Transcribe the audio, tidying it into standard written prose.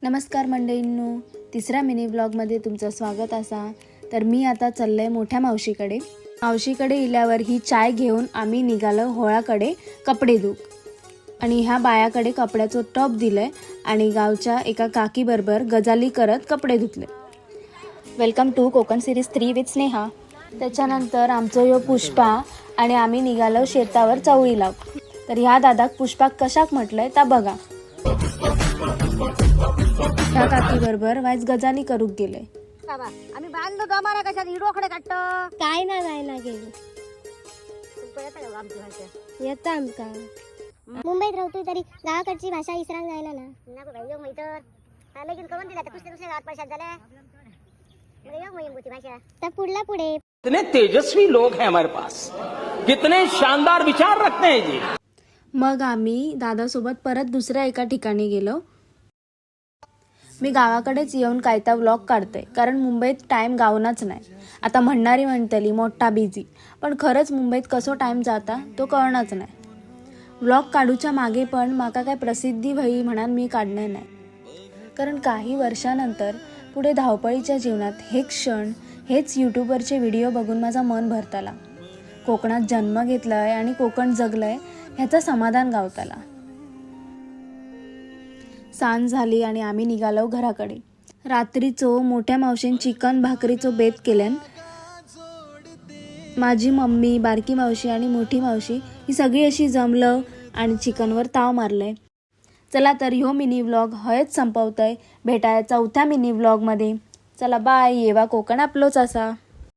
नमस्कार मंडळींनो, तिसऱ्या मिनी ब्लॉगमध्ये तुमचं स्वागत असा। तर मी आता चालले मोठ्या मावशीकडे इल्यावर ही चाय घेऊन आम्ही निघालो होळाकडे कपडे धुक। आणि ह्या बायाकडे कपड्याचं टॉप दिलंय आणि गावच्या एका काकी बरोबर गजाली करत कपडे धुतले। Welcome to Konkan series 3 with Sneha. त्याच्यानंतर आमचं यो पुष्पा आणि आम्ही निघालो शेतावर चवळी लाव। तर ह्या दादाक पुष्पाक कशाक म्हटलंय ता बघा। ह्या काकी बरोबर वाईज गजानी करूक गेले। आम्ही बांधलो जमाना कशात हिडोकडे काढतो काय ना जायला गेलो येता आमका मुंबईत राहतोय तरी गावाकडची भाषा इसरांग जायला ना नको भाई योग मैतर लगीन करून दिला तर दुसऱ्या गावात पैशात झाल्या योग मोहीम होती भाषा तर पुढला पुढे कितने तेजस्वी लोग हैं हमारे पास, कितने शानदार विचार रखते हैं जी। मग आम्ही दादासोबत परत दुसऱ्या एका ठिकाणी गेलो। मी गावाकडेच येऊन कायता व्लॉग काढते कारण मुंबईत टाइम गावनाच नाही। आता म्हणणारी म्हणतली मोठा बिझी, पण खरंच मुंबईत कसो टाइम जाता तो कळणाच नाही। व्लॉग काढूच्या मागे पण माका काय प्रसिद्धी व्हावी म्हणून मी काढणे नाही, कारण काही वर्षानंतर पुढे धावपळीच्या जीवनात हे क्षण हेच यूट्यूबवरचे व्हिडिओ बघून माझा मन भरताला। कोकणात जन्म घेतलाय आणि कोकण जगलंय ह्याचा समाधान गावताला। सांज झाली आणि आम्ही निघालो घराकडे। रात्रीचो मोठ्या मावशीन चिकन भाकरीचो बेत केल्यान माझी मम्मी, बारकी मावशी आणि मोठी मावशी ही सगळी अशी जमलं आणि चिकनवर ताव मारलंय। चला तर ह्यो मिनी व्लॉग हयच संपवतोय। भेटाय चौथ्या मिनी व्लॉगमध्ये। चला बाय। येवा कोकण आपलोच असा।